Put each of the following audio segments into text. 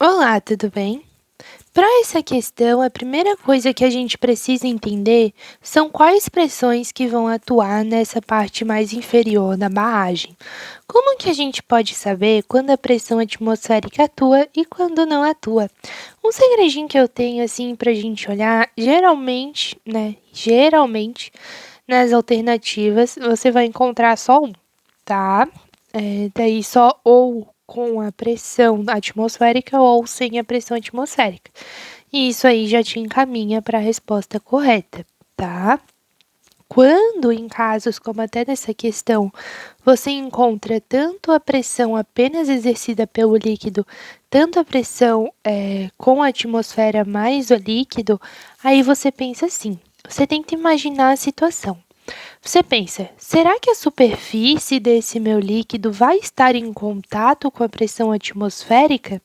Olá, tudo bem? Para essa questão, a primeira coisa que a gente precisa entender são quais pressões que vão atuar nessa parte mais inferior da barragem. Como que a gente pode saber quando a pressão atmosférica atua e quando não atua? Um segredinho que eu tenho assim para a gente olhar, geralmente nas alternativas você vai encontrar só um, tá? Daí só ou com a pressão atmosférica ou sem a pressão atmosférica. E isso aí já te encaminha para a resposta correta, tá? Quando, em casos como até nessa questão, você encontra tanto a pressão apenas exercida pelo líquido, tanto a pressão com a atmosfera mais o líquido, aí você pensa assim: você tenta imaginar a situação. Você pensa, será que a superfície desse meu líquido vai estar em contato com a pressão atmosférica?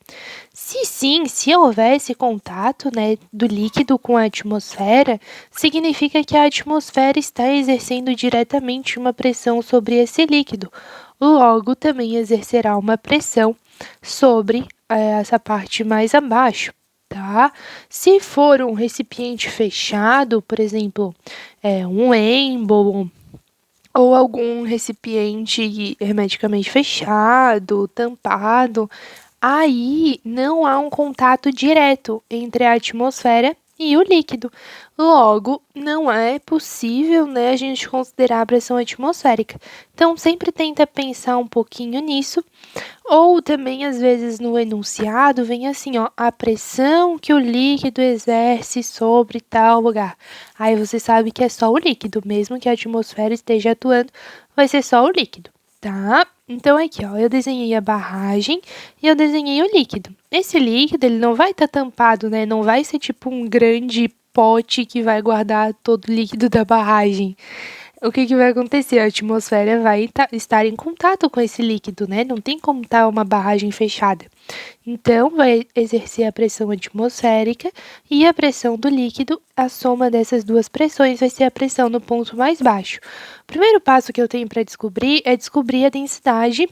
Se sim, se houver esse contato, né, do líquido com a atmosfera, significa que a atmosfera está exercendo diretamente uma pressão sobre esse líquido. Logo, também exercerá uma pressão sobre essa parte mais abaixo. Tá? Se for um recipiente fechado, por exemplo, um êmbolo ou algum recipiente hermeticamente fechado, tampado, aí não há um contato direto entre a atmosfera e o líquido. Logo, não é possível, né, a gente considerar a pressão atmosférica. Então, sempre tenta pensar um pouquinho nisso. Ou também, às vezes, no enunciado vem assim, ó, a pressão que o líquido exerce sobre tal lugar. Aí você sabe que é só o líquido, mesmo que a atmosfera esteja atuando, vai ser só o líquido, tá? Então, aqui, ó, eu desenhei a barragem e eu desenhei o líquido. Esse líquido, ele não vai estar tampado, né? Não vai ser tipo um grande pote que vai guardar todo o líquido da barragem. O que vai acontecer? A atmosfera vai estar em contato com esse líquido, né? Não tem como estar uma barragem fechada. Então, vai exercer a pressão atmosférica e a pressão do líquido. A soma dessas duas pressões vai ser a pressão no ponto mais baixo. O primeiro passo que eu tenho para descobrir é descobrir a densidade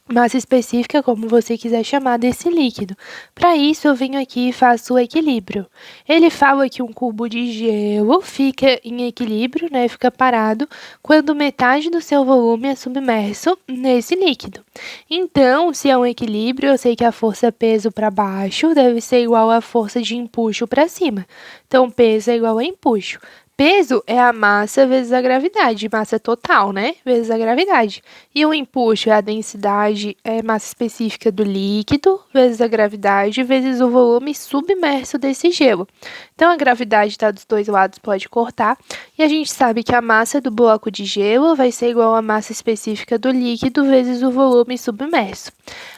massa específica, como você quiser chamar, desse líquido. Para isso, eu venho aqui e faço o equilíbrio. Ele fala que um cubo de gelo fica em equilíbrio, né, fica parado, quando metade do seu volume é submerso nesse líquido. Então, se é um equilíbrio, eu sei que a força peso para baixo deve ser igual à força de empuxo para cima. Então, peso é igual a empuxo. Peso é a massa vezes a gravidade, massa total, né? Vezes a gravidade. E o empuxo é a densidade, massa específica do líquido, vezes a gravidade, vezes o volume submerso desse gelo. Então, a gravidade está dos dois lados, pode cortar. E a gente sabe que a massa do bloco de gelo vai ser igual à massa específica do líquido, vezes o volume submerso.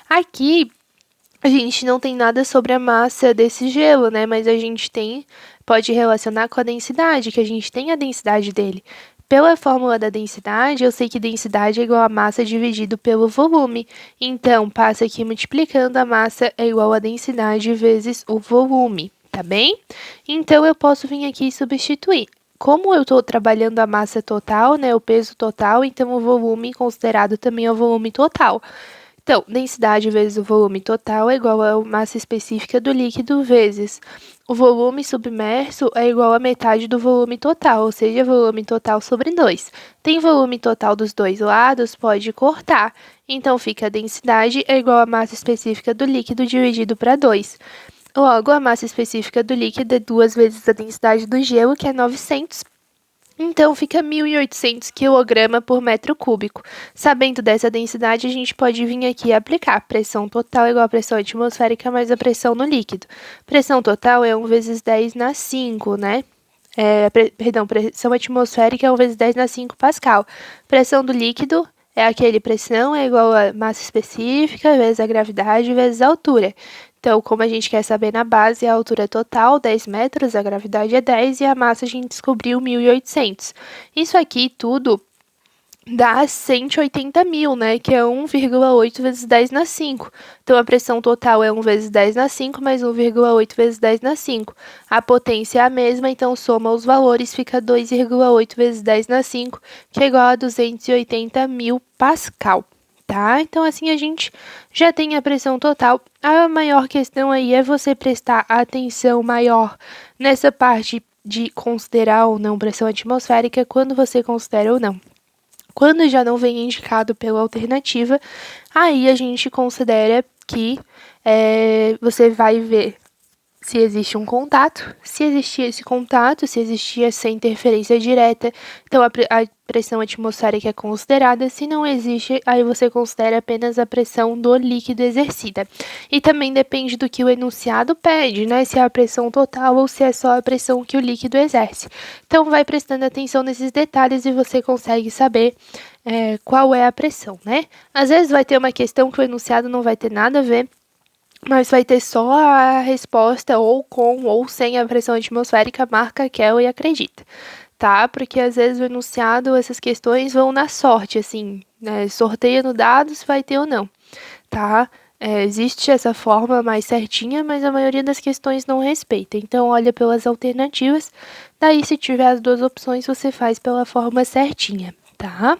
Aqui, a gente não tem nada sobre a massa desse gelo, né? Mas a gente pode relacionar com a densidade, que a gente tem a densidade dele. Pela fórmula da densidade, eu sei que densidade é igual a massa dividido pelo volume. Então, passa aqui multiplicando, a massa é igual a densidade vezes o volume, tá bem? Então, eu posso vir aqui e substituir. Como eu estou trabalhando a massa total, né, o peso total, então o volume considerado também é o volume total. Então, densidade vezes o volume total é igual a massa específica do líquido vezes o volume submerso é igual a metade do volume total, ou seja, volume total sobre 2. Tem volume total dos dois lados, pode cortar. Então, fica a densidade é igual a massa específica do líquido dividido para 2. Logo, a massa específica do líquido é 2 vezes a densidade do gelo, que é 900. Então, fica 1.800 kg por metro cúbico. Sabendo dessa densidade, a gente pode vir aqui e aplicar. Pressão total é igual a pressão atmosférica mais a pressão no líquido. Pressão total é 1 vezes 10 na 5, né? Pressão atmosférica é 1 vezes 10 na 5 Pascal. Pressão do líquido é aquele pressão é igual a massa específica vezes a gravidade vezes a altura. Então, como a gente quer saber na base, a altura total, 10 metros, a gravidade é 10 e a massa a gente descobriu 1.800. Isso aqui tudo dá 180 mil, né? Que é 1,8 vezes 10 na 5. Então, a pressão total é 1 vezes 10 na 5, mais 1,8 vezes 10 na 5. A potência é a mesma, então soma os valores, fica 2,8 vezes 10 na 5, que é igual a 280 mil Pascal. tá? Então, assim, a gente já tem a pressão total. A maior questão aí é você prestar atenção maior nessa parte de considerar ou não pressão atmosférica, quando você considera ou não. Quando já não vem indicado pela alternativa, aí a gente considera que você vai ver se existe um contato, se existir esse contato, se existir essa interferência direta, então a pressão atmosférica é considerada. Se não existe, aí você considera apenas a pressão do líquido exercida. E também depende do que o enunciado pede, né? Se é a pressão total ou se é só a pressão que o líquido exerce. Então, vai prestando atenção nesses detalhes e você consegue saber qual é a pressão, né? Às vezes vai ter uma questão que o enunciado não vai ter nada a ver, mas vai ter só a resposta ou com ou sem a pressão atmosférica, marca, quer e acredita, tá? Porque às vezes o enunciado, essas questões vão na sorte, assim, né? Sorteia no dado se vai ter ou não, tá? Existe essa forma mais certinha, mas a maioria das questões não respeita. Então, olha pelas alternativas, daí se tiver as duas opções, você faz pela forma certinha, tá?